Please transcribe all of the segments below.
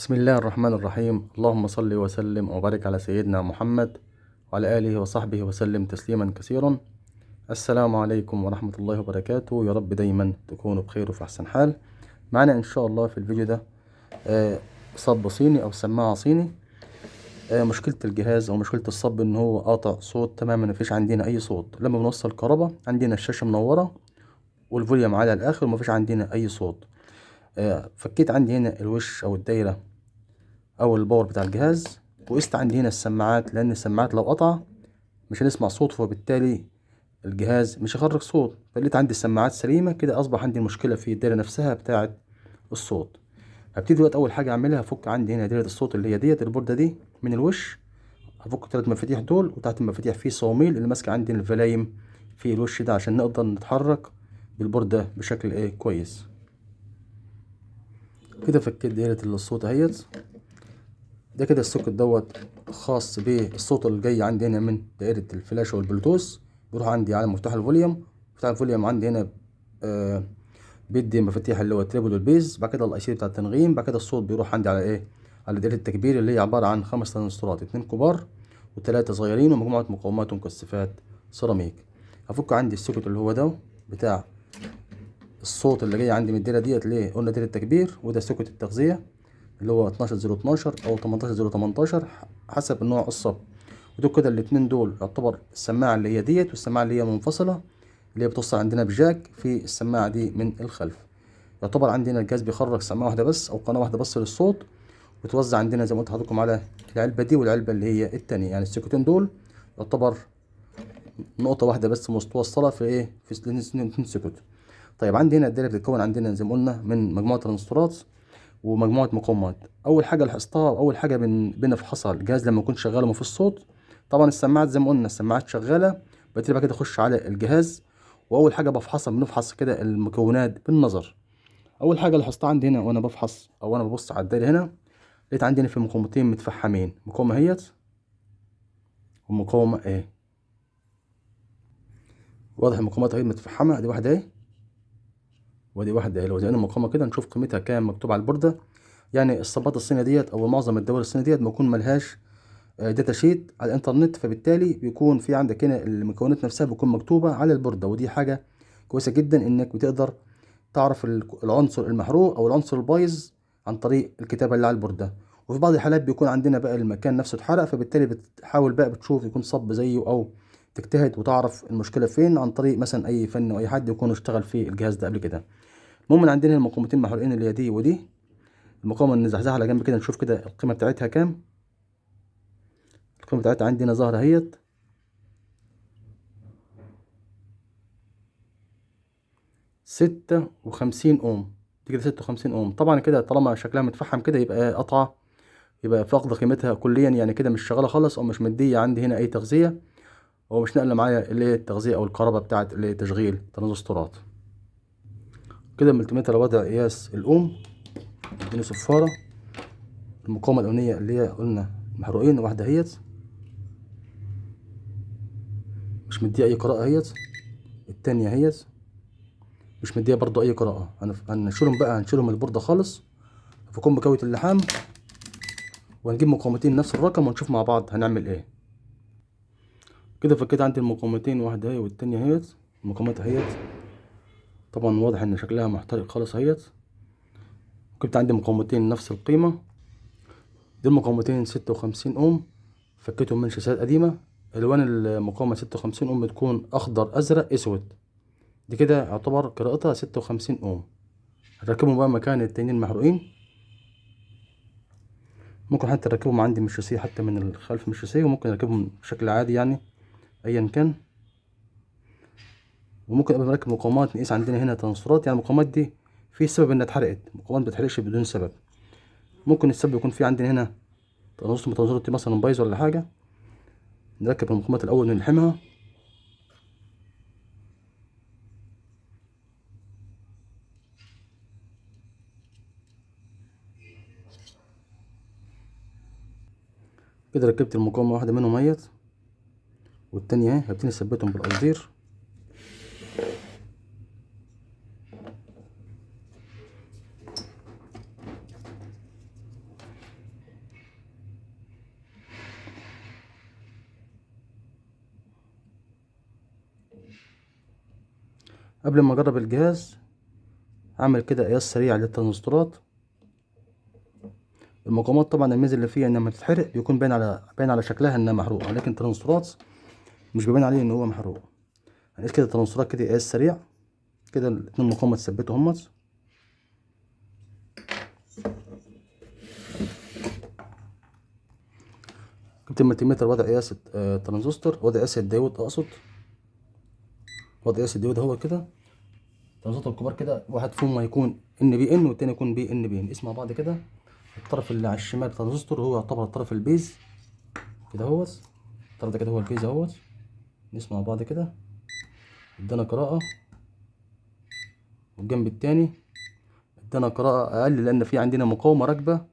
بسم الله الرحمن الرحيم. اللهم صل وسلم وبارك على سيدنا محمد وعلى آله وصحبه وسلم تسليما كثيرا. السلام عليكم ورحمة الله وبركاته. يا رب دايما تكونوا بخير وفي أحسن حال. معنا إن شاء الله في الفيديو ده صب صيني أو سماعة صيني. مشكلة الجهاز أو مشكلة الصب إن هو قاطع صوت تماما، مفيش عندنا أي صوت. لما بنوصل كهرباء عندنا الشاشة منورة والفوليوم عالي على الآخر ومفيش عندنا أي صوت. فكيت عندي هنا الوش أو الدايرة او الباور بتاع الجهاز، وقست عندي هنا السماعات، لان السماعات لو قطع مش هنسمع صوت، فبالتالي الجهاز مش هيخرج صوت. فلقيت عندي السماعات سليمه كده، اصبح عندي المشكله في الدايره نفسها بتاعه الصوت. هبتدي دلوقتي اول حاجه اعملها، افك عندي هنا دايره الصوت اللي هي ديت البورده دي من الوش. هفك 3 مفاتيح دول، وتحت المفاتيح في صواميل اللي ماسكه عندي الفلايم في الوش ده عشان نقدر نتحرك بالبورده بشكل كويس. كده فكيت دايره الصوت اهيت. ده كده السوكت دوت خاص بالصوت اللي جاي عندي هنا من دائرة الفلاش والبلوتوث، بيروح عندي على مفتاح الفوليوم. مفتاح الفوليوم عندي هنا بيدي مفاتيح اللي هو التريبل والبيز، بعد كده الاي سي بتاع التنغيم، بعد كده الصوت بيروح عندي على على دائرة التكبير اللي هي عبارة عن 5 ترانزستورات، 2 كبار و3 صغيرين ومجموعة مقاومات ومكثفات سيراميك. هفك عندي السوكت اللي هو ده بتاع الصوت اللي جاي عندي من الدايرة ديت، ليه قلنا دايرة التكبير، وده سوكت التغذية اللي هو 12012 او 18018 حسب النوع الصب. ودول كده الاتنين دول يعتبر السماعة اللي هي ديت والسماعة اللي هي منفصلة اللي هي بتوصل عندنا بجاك في السماعة دي من الخلف. يعتبر عندنا الجهاز بيخرج سماعة واحدة بس او قناة واحدة بس للصوت، وتوزع عندنا زي ما قلت لحضراتكم على العلبة دي والعلبة اللي هي التانية. يعني السكتين دول يعتبر نقطة واحدة بس متوصلة في في اتنين سكت. طيب عندي هنا الدايرة بتتكون عندنا زي ما قلنا من مجموعة ترانزستورات ومجموعة مقاومات. أول حاجة لاحظتها أول حاجة بنفحصها الجهاز لما يكون شغال ومفيش صوت. طبعا السماعات زي ما قلنا السماعات شغالة، ببتدي بقى كده أخش على الجهاز، وأول حاجة بفحصها بنفحص كده المكونات بالنظر. أول حاجة لاحظتها عندي هنا وأنا بفحص أو أنا ببص على الدايرة هنا، لقيت عندي هنا في مقاومتين متفحمين، مقاومة اهيت ومقاومة واضح المقاومات اهي متفحمة، ادي واحدة ودي واحدة لو زينا المقاومة كده نشوف قيمتها كام مكتوب على البوردة. يعني الصبات الصينية ديت أو معظم الدول الصينية ديت بيكون ملهاش داتا شيت على الانترنت، فبالتالي بيكون في عندك هنا المكونات نفسها بتكون مكتوبة على البوردة، ودي حاجة كويسة جدا انك بتقدر تعرف العنصر المحروق او العنصر البايظ عن طريق الكتابة اللي على البوردة. وفي بعض الحالات بيكون عندنا بقى المكان نفسه اتحرق، فبالتالي بتحاول بقى بتشوف يكون صب زيه او تجتهد وتعرف المشكلة فين عن طريق مثلا اي فني او اي حد يكون اشتغل في الجهاز ده قبل كده. المهم عندنا المقاومتين محروقين اللي هي دي ودي. المقاومة نزحزحها على جنب كده نشوف كده القيمة بتاعتها كام. القيمة بتاعتها عندنا ظاهرة اهيت 56 اوم. دي كده 56 اوم. طبعا كده طالما شكلها متفحم كده يبقى قطعة، يبقى فاقدة قيمتها كليا، يعني كده مش شغالة خالص او مش مدية عندي هنا اي تغذية، او مش ناقلة معايا اللي هي التغذية او الكهرباء بتاعت اللي هي تشغيل ترانزستورات. كده الملتيمتر وضع قياس الاوم اديني صفارة. المقاومة الأولانية اللي هي قلنا محروقين واحدة اهيت مش مدية اي قراءة اهيت، التانية اهيت مش مدية برضو اي قراءة. هنشيلهم بقى، هنشيلهم من البوردة خالص في كوم بكاوية اللحام، وهنجيب مقاومتين نفس الرقم ونشوف مع بعض هنعمل ايه. كده فكيت عندي المقاومتين، واحدة اهي والتانية اهيت. المقاومات اهيت طبعا واضح ان شكلها محترق خالص اهيت. جبت عندي مقاومتين نفس القيمة، دي المقاومتين 56 اوم، فكيتهم من شاشات قديمة. الوان المقاومة 56 اوم بتكون اخضر ازرق اسود، دي كده يعتبر قراءتها 56 اوم. هركبهم بقى مكان التانيين المحروقين. ممكن حتى اركبهم عندي من الشاسيه، حتى من الخلف من الشاسيه، وممكن اركبهم بشكل عادي يعني ايا كان. وممكن قبل ما نركب مقاومات نقيس عندنا هنا تنصيرات، يعني المقاومات دي في سبب انها اتحرقت، مقاومات ما بتتحرقش بدون سبب. ممكن السبب يكون في عندنا هنا تنصير من التنصيرات دي مثلا بايظ ولا حاجه. نركب المقاومات الاول ونلحمها. كده ركبت المقاومه واحده منهم اهيت، والتانية اهي هبتدي اثبتهم بالقصدير. قبل ما اجرب الجهاز اعمل كده قياس سريع للترانزستورات. المقاومات طبعا الميزه اللي فيها ان لما تتحرق بيكون باين على شكلها انها محروقه، لكن الترانزستورات مش بيبان عليه ان هو محروق. هنقيس كده الترانزستورات كده قياس سريع كده. الاتنين مقاومه اتثبتوا همت. جبت الملتيمتر وضع قياس الترانزستور، وضع قياس الديود اقصد، وضع قياس الديود هو كده. الترانزستور الكبار كده واحد فيهم هيكون ان بي ان والتاني يكون بي ان بي. نقيس مع بعض كده. الطرف اللي على الشمال الترانزستور هو يعتبر الطرف البيز كده اهوت. الطرف ده كده هو البيز اهوت. نقيس مع بعض كده. ادانا قراءة. والجنب التاني ادانا قراءة اقل لان في عندنا مقاومة راكبة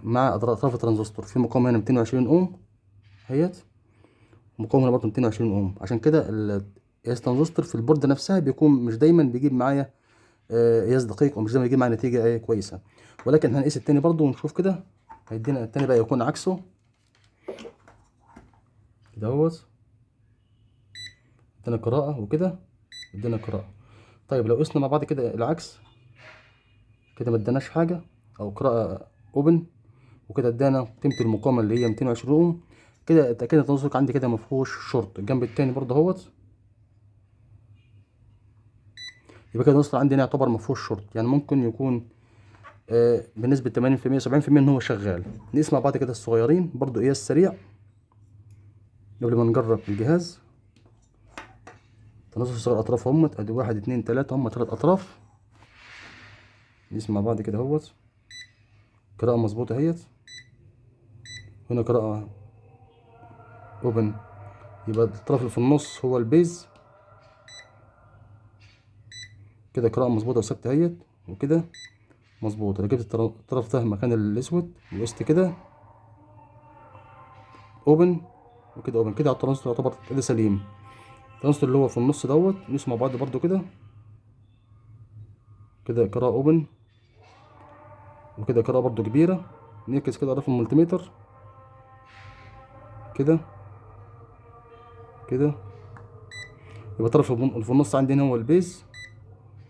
مع اطراف الترانزستور. في مقاومة هنا 220 اوم اهيت، مقاومة هنا برضه 220 اوم. عشان كده قياس الترانزستور في البوردة نفسها بيكون مش دايما بيجيب معايا قياس دقيق، ومش دايما يجيب معايا نتيجة كويسة. ولكن هنقيس التاني برضه ونشوف كده. هيدينا التاني بقى يكون عكسه كده اهوت. ادانا قراءة وكده ادانا قراءة. طيب لو قسنا مع بعض كده العكس كده ما اداناش حاجة، او قراءة اوبن وكده ادانا قيمة المقاومة اللي هي 220 اوم. كده اتأكدت التناسق عندي كده مفهوش شورت. الجنب التاني برضه اهوت. يبقى كده التناسق عندي هنا يعتبر مفهوش شورت، يعني ممكن يكون بنسبة 80% 70% ان هو شغال. نقيس مع بعض كده الصغيرين برضه قياس سريع قبل ما نجرب الجهاز. تناسق صغير اطراف همت ادي 1 2 3 هم 3 اطراف. نقيس مع بعض كده اهوت. قراءة مظبوطة اهيت. هنا قراءة اوبن، يبقى الطرف اللي في النص هو البيز. كده قراءة مظبوطة وثابتة اهيت وكده مظبوط. انا جبت الطرف ده مكان الاسود وقست كده اوبن وكده اوبن. كده على الترانزستور يعتبر كده سليم. الترانزستور اللي هو في النص دوت نقيس مع بعض برضو كده. كده قراءة اوبن وكده قراءة برضو كبيرة. نركز كده على الملتيمتر كده كده. يبقى الطرف اللي في النص عندي هنا هو البيز،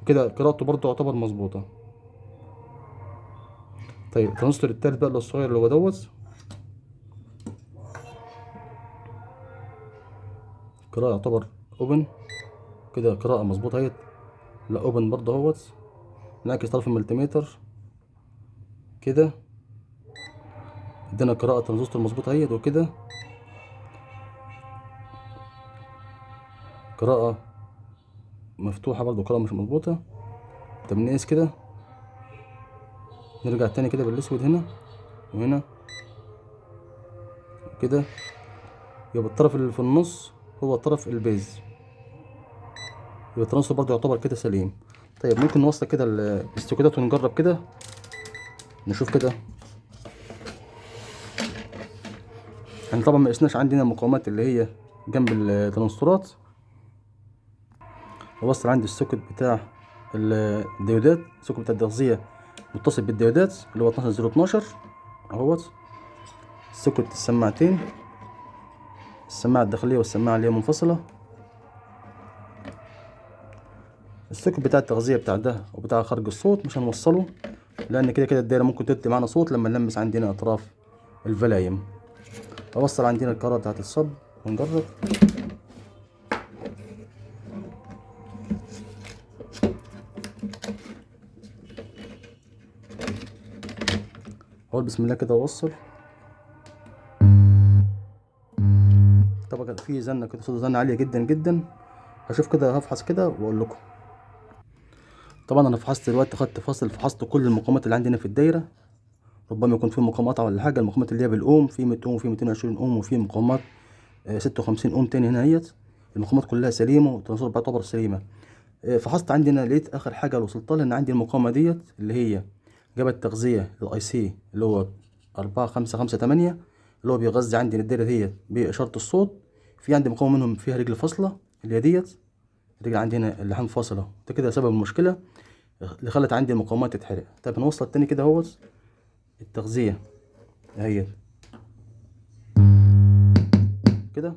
وكده قراءته برضو يعتبر مظبوطة. طيب الترانزستور التالت بقى اللي الصغير اللي هو دوت، قراءة يعتبر اوبن. كده قراءة مظبوطة اهيت. لا اوبن برضه اهوت. نعكس طرف الملتيمتر كده ادينا قراءة ترانزستور مظبوطة اهيت وكده قراءة مفتوحة برضه قراءة مش مظبوطة. طب نقيس كده. نرجع تاني كده بالاسود هنا وهنا كده. يبقى الطرف اللي في النص هو الطرف البيز. يبقى الترانزستور برضه يعتبر كده سليم. طيب ممكن نوصل كده الاستوكادات ونجرب كده نشوف كده. احنا طبعا ما قسناش عندنا المقاومات اللي هي جنب الترانزستورات. ووصل عندي السوكت بتاع الديودات. السوكت بتاع التغذية متصل بالديودات اللي هو 12012 اهوت. السوكت السماعتين، السماعة الداخلية والسماعة اللي هي منفصلة. السوكت بتاع التغذية بتاع ده وبتاع خارج الصوت مش هنوصله، لأن كده كده الدايرة ممكن تدي معانا صوت لما نلمس عندنا أطراف الفلايم. أوصل عندنا الكهرباء بتاعت الصب ونجرب. أقول بسم الله كده أوصل. طبعا في زنة كده، صوت زنة عالية جدا جدا. هشوف كده هفحص كده وأقول لكم. طبعا أنا فحصت دلوقتي، خدت فاصل فحصت كل المقاومات اللي عندنا في الدايرة. ربما يكون في مقاومات ولا حاجة. المقاومات اللي هي بالأوم في 100 أوم وفي 220 أوم وفي مقاومات 56 أوم تاني هنا اهيت. المقاومات كلها سليمة والتناسب بيعتبر سليمة. فحصت عندنا لقيت آخر حاجة وصلت لها إن عندي المقاومة ديت اللي هي جابت تغذية للأي سي اللي هو 4558 اللي هو بيغذي عندي الدايرة ديت بإشارة الصوت. في عندي مقاومة منهم فيها رجل فاصلة اللي هي ديت. الرجل عندي هنا اللحام فاصلة، ده كده سبب المشكلة اللي خلت عندي المقاومات تتحرق. طيب هنوصل تاني كده اهوت التغذية اهي كده.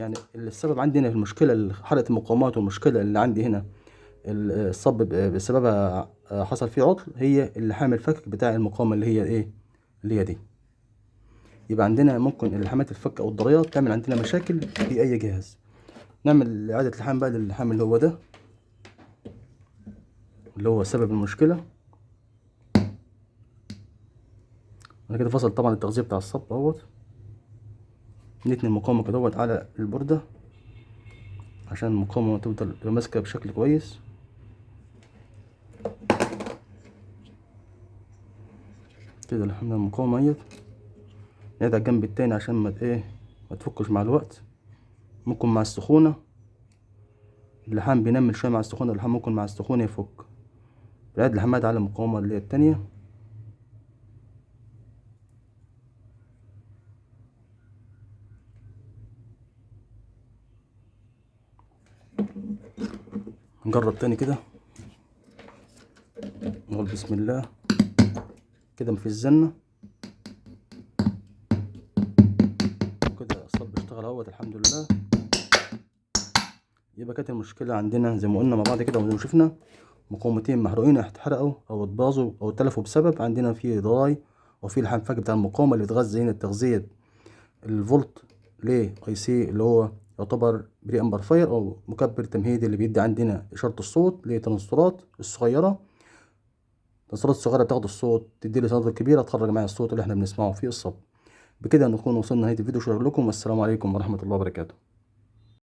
يعني السبب عندي هنا في المشكلة حرقة المقاومات، والمشكلة اللي عندي هنا الصب بسببها حصل فيه عطل، هي اللحام الفك بتاع المقاومة اللي هي ايه، اللي هي دي. يبقى عندنا ممكن اللحامات الفك او الضريات تعمل عندنا مشاكل في اي جهاز. نعمل اعادة لحام بقى للحام اللي هو ده، اللي هو سبب المشكلة. انا كده فصل طبعا التغذية بتاع الصب اهوت. نتني المقاومة كدهوت على البوردة عشان المقاومة تفضل ماسكة بشكل كويس. كده لحمنا المقاومة اهيت. نقعد على الجنب التاني عشان ما تفكش مع الوقت. ممكن مع السخونة اللحام بينمل شوية، مع السخونة اللحام ممكن مع السخونة يفك. بنعيد لحمات على المقاومة اللي هي التانية. نجرب تاني كده، نقول بسم الله كده مفيش زنة. كده الصب اشتغل اهوت الحمد لله. يبقى كانت المشكلة عندنا زي ما قلنا مع بعض كده، وزي ما شفنا مقاومتين محروقين اتحرقوا او اتباظوا او اتلفوا بسبب عندنا في ضراي، وفي لحام فك بتاع المقاومة اللي بتغذي هنا تغذية الفولت ل اي سي، اللي هو يعتبر بري امبرفاير او مكبر تمهيدي اللي بيدي عندنا اشارة الصوت للترانزستورات الصغيرة. الترانزستورات الصغيرة بتاخد الصوت تدي لي الترانزستورات الكبيرة تخرج معايا الصوت اللي احنا بنسمعه في الصب. بكده نكون وصلنا لنهاية الفيديو. شكرا لكم والسلام عليكم ورحمة الله وبركاته.